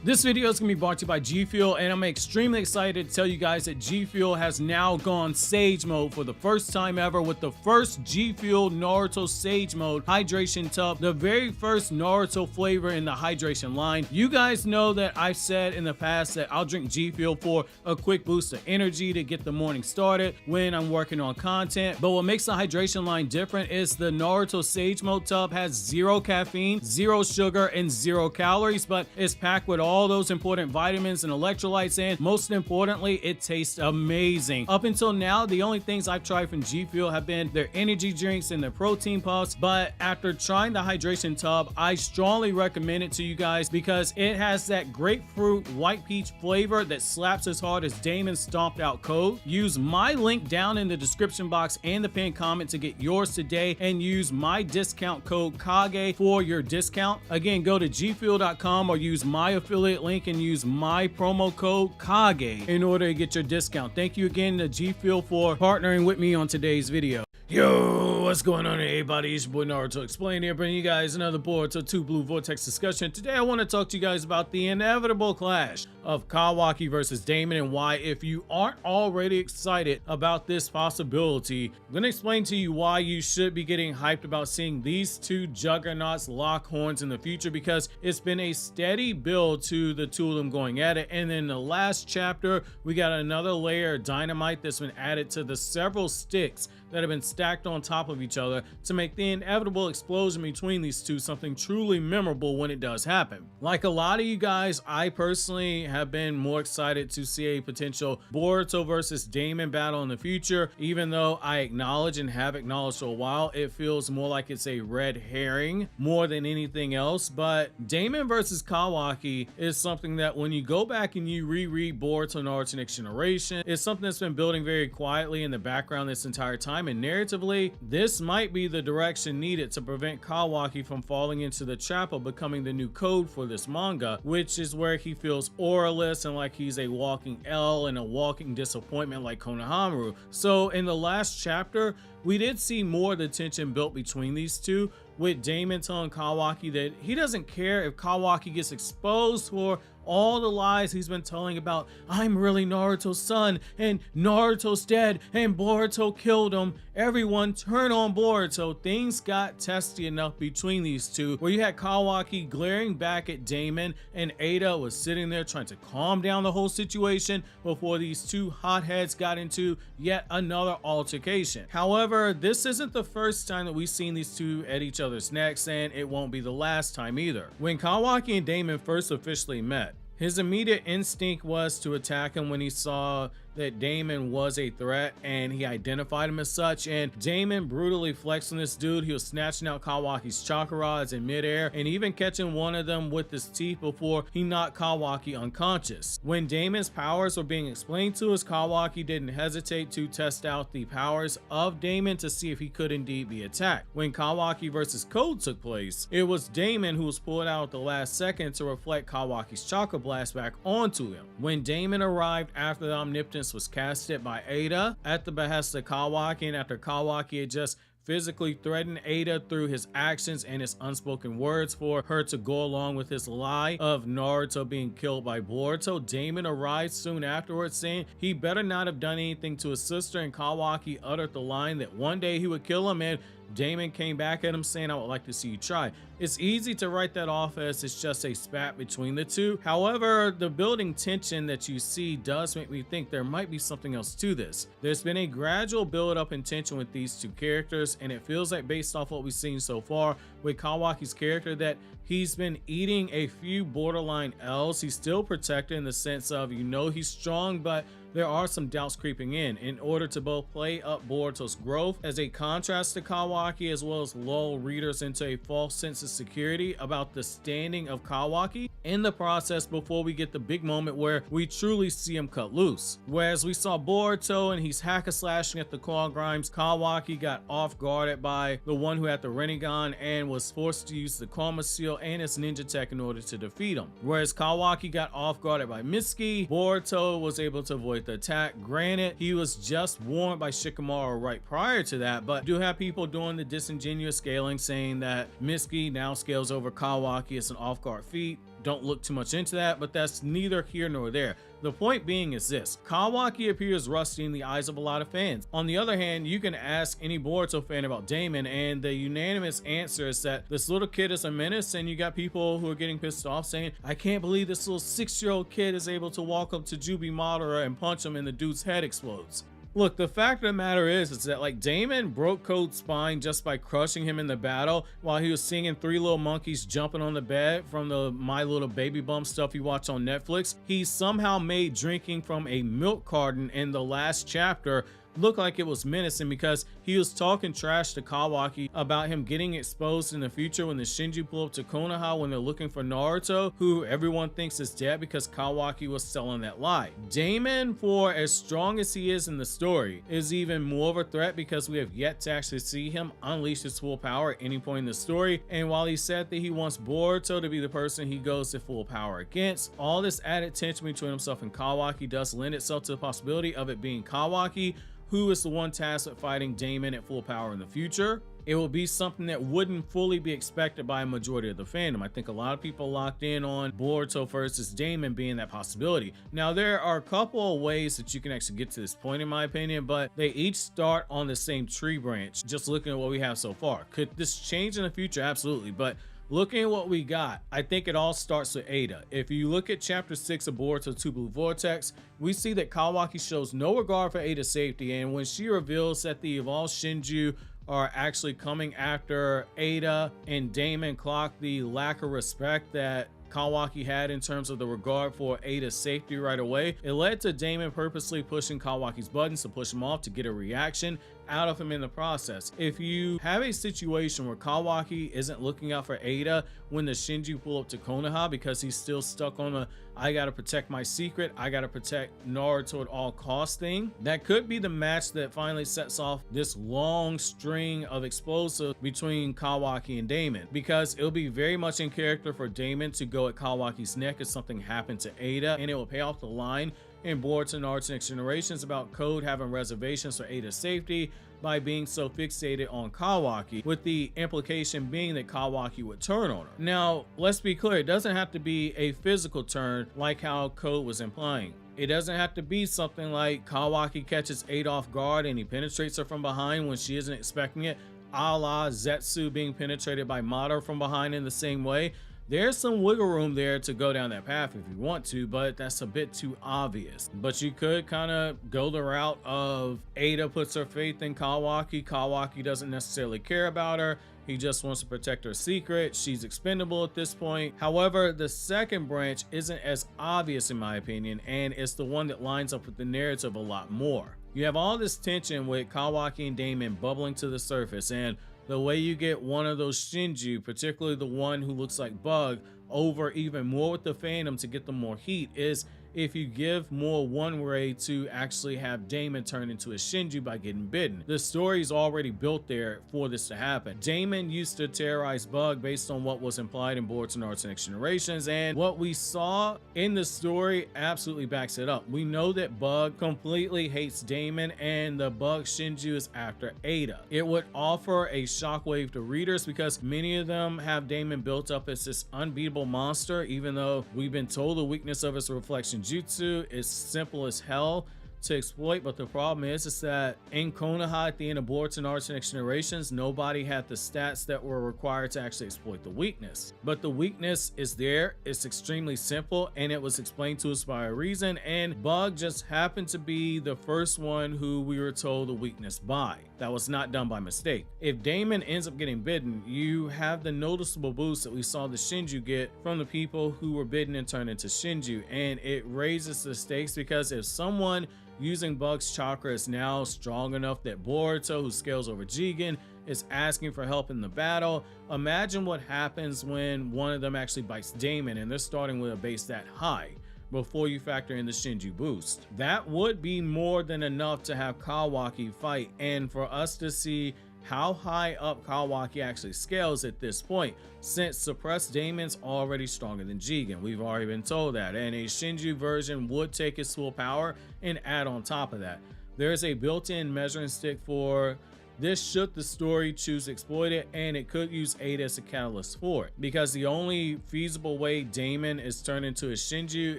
This video is going to be brought to you by G Fuel, and I'm extremely excited to tell you guys that G Fuel has now gone Sage Mode for the first time ever with the first G Fuel Naruto Sage Mode hydration tub, the very first Naruto flavor in the hydration line. You guys know that I've said in the past that I'll drink G Fuel for a quick boost of energy to get the morning started when I'm working on content. But what makes the hydration line different is the Naruto Sage Mode tub has 0 caffeine, 0 sugar, and 0 calories, but it's packed with all those important vitamins and electrolytes, and most importantly, it tastes amazing. Up until now, the only things I've tried from G Fuel have been their energy drinks and their protein puffs, but after trying the hydration tub, I strongly recommend it to you guys because it has that grapefruit white peach flavor that slaps as hard as Daemon stomped out code. Use my link down in the description box and the pinned comment to get yours today, and use my discount code KAGE for your discount. Again, go to gfuel.com or use my affiliate link and use my promo code KAGE in order to get your discount. Thank you again to G Fuel for partnering with me on today's video. Yo, what's going on everybody? It's your boy Naruto Explain here, bringing you guys another Boruto 2 Blue Vortex discussion. Today I want to talk to you guys about the inevitable clash of Kawaki versus Daemon, and why, if you aren't already excited about this possibility, I'm going to explain to you why you should be getting hyped about seeing these two juggernauts lock horns in the future, because it's been a steady build to the two of them going at it. And in the last chapter, we got another layer of dynamite that's been added to the several sticks that have been stacked on top of each other to make the inevitable explosion between these two something truly memorable when it does happen. Like a lot of you guys, I personally have been more excited to see a potential Boruto versus Daemon battle in the future, even though I acknowledge and have acknowledged for a while it feels more like it's a red herring more than anything else. But Daemon versus Kawaki is something that when you go back and you reread Boruto Naruto Next Generation, it's something that's been building very quietly in the background this entire time. And narratively, this might be the direction needed to prevent Kawaki from falling into the trap of becoming the new code for this manga, which is where he feels auraless and like he's a walking L and a walking disappointment like Konohamaru. So in the last chapter, we did see more of the tension built between these two, with Daemon telling Kawaki that he doesn't care if Kawaki gets exposed for all the lies he's been telling about I'm really Naruto's son and Naruto's dead and Boruto killed him. Everyone turn on Boruto. Things got testy enough between these two where you had Kawaki glaring back at Daemon, and Ada was sitting there trying to calm down the whole situation before these two hotheads got into yet another altercation. However, this isn't the first time that we've seen these two at each other's necks, and it won't be the last time either. When Kawaki and Daemon first officially met, his immediate instinct was to attack him when he saw that Daemon was a threat and he identified him as such, and Daemon brutally flexed on this dude. He was snatching out Kawaki's chakra rods in midair and even catching one of them with his teeth before he knocked Kawaki unconscious. When Daemon's powers were being explained to us, Kawaki didn't hesitate to test out the powers of Daemon to see if he could indeed be attacked. When Kawaki versus Code took place, it was Daemon who was pulled out at the last second to reflect Kawaki's chakra blast back onto him. When Daemon arrived after the omnipotence was casted by Ada at the behest of Kawaki, and after Kawaki had just physically threatened Ada through his actions and his unspoken words for her to go along with his lie of Naruto being killed by Boruto, Daemon arrived soon afterwards saying he better not have done anything to his sister, and Kawaki uttered the line that one day he would kill him, and Daemon came back at him saying, I would like to see you try. It's easy to write that off as it's just a spat between the two. However, the building tension that you see does make me think there might be something else to this. There's been a gradual build up in tension with these two characters, and it feels like, based off what we've seen so far with Kawaki's character, that he's been eating a few borderline L's. He's still protected in the sense of, you know, he's strong, but there are some doubts creeping in order to both play up Boruto's growth as a contrast to Kawaki, as well as lull readers into a false sense of security about the standing of Kawaki in the process before we get the big moment where we truly see him cut loose. Whereas we saw Boruto and he's hacker slashing at the claw grimes, Kawaki got off guarded by the one who had the Rinnegan and was forced to use the Karma Seal and its ninja tech in order to defeat him. Whereas Kawaki got off guarded by Mitsuki, Boruto was able to avoid the attack. Granted, he was just warned by Shikamaru right prior to that, but do have people doing the disingenuous scaling saying that Mitsuki now scales over Kawaki as an off-guard feat. don't look too much into that, but that's neither here nor there. The point being is this: Kawaki appears rusty in the eyes of a lot of fans. On the other hand, you can ask any Boruto fan about Daemon, and the unanimous answer is that this little kid is a menace, and you got people who are getting pissed off saying, I can't believe this little 6-year-old kid is able to walk up to Jubi Madara and punch him and the dude's head explodes. Look, the fact of the matter is that like Daemon broke Code's spine just by crushing him in the battle while he was singing Three Little Monkeys Jumping on the Bed from the My Little Baby Bump stuff you watch on Netflix. He somehow made drinking from a milk carton in the last chapter look like it was menacing, because he was talking trash to Kawaki about him getting exposed in the future when the shinjuu pull up to Konoha when they're looking for Naruto, who everyone thinks is dead because Kawaki was selling that lie. Daemon, for as strong as he is in the story, is even more of a threat because we have yet to actually see him unleash his full power at any point in the story. And while he said that he wants Boruto to be the person he goes to full power against, all this added tension between himself and Kawaki does lend itself to the possibility of it being Kawaki who is the one tasked with fighting Daemon at full power in the future. It will be something that wouldn't fully be expected by a majority of the fandom. I think a lot of people locked in on Boruto versus Daemon being that possibility. Now, there are a couple of ways that you can actually get to this point in my opinion, but they each start on the same tree branch, just looking at what we have so far. Could this change in the future? Absolutely, but looking at what we got, I think it all starts with Ada. If you look at chapter 6 of Boruto 2 Blue Vortex, we see that Kawaki shows no regard for Ada's safety, and when she reveals that the evolved shinjuu are actually coming after Ada, and Daemon clocked the lack of respect that Kawaki had in terms of the regard for Ada's safety right away, it led to Daemon purposely pushing Kawaki's buttons to push him off to get a reaction out of him in the process. If you have a situation where Kawaki isn't looking out for Ada when the shinjuu pull up to Konoha because he's still stuck on a I gotta protect my secret, I gotta protect Naruto at all costs thing, that could be the match that finally sets off this long string of explosives between Kawaki and Daemon, because it'll be very much in character for Daemon to go at Kawaki's neck if something happened to Ada, and it will pay off the line in Boruto Naruto Next Generations about Code having reservations for Ada's safety by being so fixated on Kawaki, with the implication being that Kawaki would turn on her. Now, let's be clear, it doesn't have to be a physical turn like how Code was implying. It doesn't have to be something like Kawaki catches Ada off guard and he penetrates her from behind when she isn't expecting it, a la Zetsu being penetrated by Madara from behind in the same way. There's some wiggle room there to go down that path if you want to, but that's a bit too obvious. But you could kind of go the route of Ada puts her faith in Kawaki. Kawaki doesn't necessarily care about her. He just wants to protect her secret. She's expendable at this point. However, the second branch isn't as obvious in my opinion, and it's the one that lines up with the narrative a lot more. You have all this tension with Kawaki and Daemon bubbling to the surface, and the way you get one of those shinjuu, particularly the one who looks like Bug, over even more with the fandom to get them more heat is if you give more one way to actually have Daemon turn into a shinjuu by getting bitten. The story is already built there for this to happen. Daemon used to terrorize Bug based on what was implied in Boruto Naruto Next Generations, and what we saw in the story absolutely backs it up. We know that Bug completely hates Daemon, and the Bug shinjuu is after Ada. It would offer a shockwave to readers because many of them have Daemon built up as this unbeatable monster, even though we've been told the weakness of his reflection jutsu is simple as hell to exploit. But the problem is that in Konoha at the end of Boruto Naruto Next Generations, nobody had the stats that were required to actually exploit the weakness. But the weakness is there, it's extremely simple, and it was explained to us by a reason, and Bug just happened to be the first one who we were told the weakness by. That was not done by mistake. If Daemon ends up getting bitten, you have the noticeable boost that we saw the shinjuu get from the people who were bitten and turned into shinjuu, and it raises the stakes because if someone using Bug's chakra is now strong enough that Boruto, who scales over Jigen, is asking for help in the battle, imagine what happens when one of them actually bites Daemon and they're starting with a base that high before you factor in the shinjuu boost. That would be more than enough to have Kawaki fight, and for us to see how high up Kawaki actually scales at this point, since suppressed Daemon's already stronger than Jigen. We've already been told that, and a shinjuu version would take its full power and add on top of that. There's a built-in measuring stick for This should the story choose to exploit it, and it could use Ada as a catalyst for it, because the only feasible way Daemon is turned into a shinjuu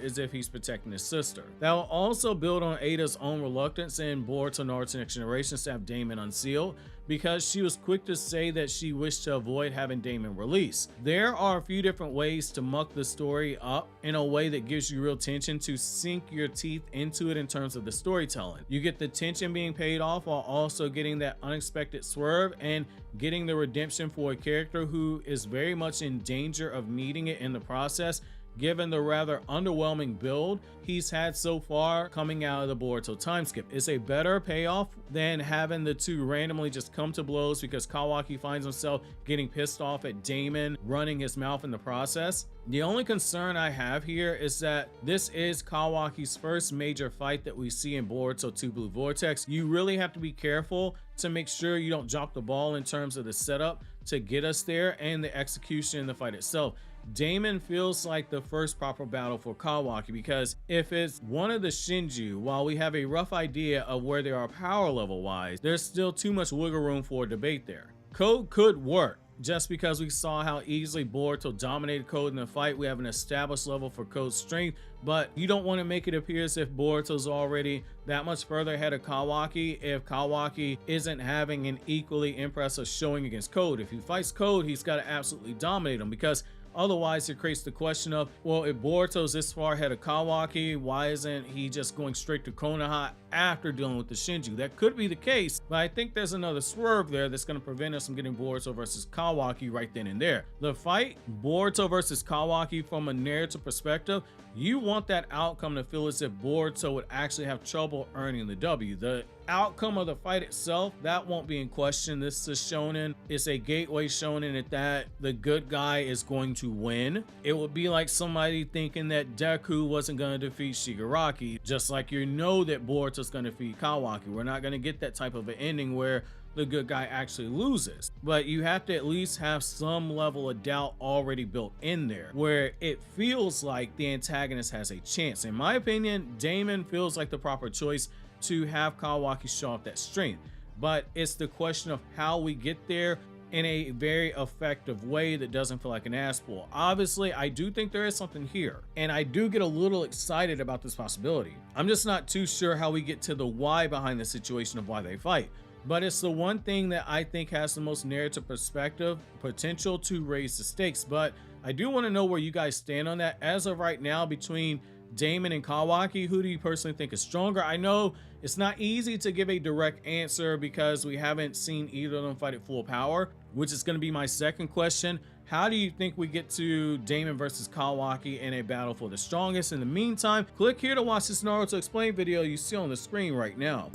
is if he's protecting his sister. That will also build on Ada's own reluctance in Boruto Naruto Next Generation to have Daemon unsealed, because she was quick to say that she wished to avoid having Daemon released. There are a few different ways to muck the story up in a way that gives you real tension to sink your teeth into it in terms of the storytelling. You get the tension being paid off while also getting that unexpected swerve and getting the redemption for a character who is very much in danger of needing it in the process, given the rather underwhelming build he's had so far coming out of the Boruto time skip. It's a better payoff than having the two randomly just come to blows because Kawaki finds himself getting pissed off at Daemon running his mouth in the process. The only concern I have here is that this is Kawaki's first major fight that we see in Boruto 2 Blue Vortex. You really have to be careful to make sure you don't drop the ball in terms of the setup to get us there and the execution in the fight itself. Daemon feels like the first proper battle for Kawaki, because if it's one of the shinjuu, while we have a rough idea of where they are power level wise, there's still too much wiggle room for debate there. Code could work. Just because we saw how easily Boruto dominated Code in the fight, we have an established level for Code's strength, but you don't want to make it appear as if Boruto's already that much further ahead of Kawaki if Kawaki isn't having an equally impressive showing against Code. If he fights Code, he's got to absolutely dominate him, because otherwise, it creates the question of, well, if Boruto's this far ahead of Kawaki, why isn't he just going straight to Konoha after dealing with the shinjuu? That could be the case, but I think there's another swerve there that's going to prevent us from getting Boruto versus Kawaki right then and there. The fight, Boruto versus Kawaki, from a narrative perspective, you want that outcome to feel as if Boruto would actually have trouble earning the W. The outcome of the fight itself, that won't be in question. This is shonen. It's a gateway shonen at that. The good guy is going to win. It would be like somebody thinking that Deku wasn't going to defeat Shigaraki, just like you know that Boruto's going to defeat Kawaki. We're not going to get that type of an ending where the good guy actually loses, but you have to at least have some level of doubt already built in there where it feels like the antagonist has a chance. In my opinion, Daemon feels like the proper choice to have Kawaki show off that strength, but it's the question of how we get there in a very effective way that doesn't feel like an ass pull. Obviously, I do think there is something here, and I do get a little excited about this possibility. I'm just not too sure how we get to the why behind the situation of why they fight. But it's the one thing that I think has the most narrative perspective potential to raise the stakes. But I do want to know where you guys stand on that. As of right now, between Daemon and Kawaki, who do you personally think is stronger? I know it's not easy to give a direct answer because we haven't seen either of them fight at full power, which is going to be my second question. How do you think we get to Daemon versus Kawaki in a battle for the strongest? In the meantime, click here to watch this Naruto Explained video you see on the screen right now.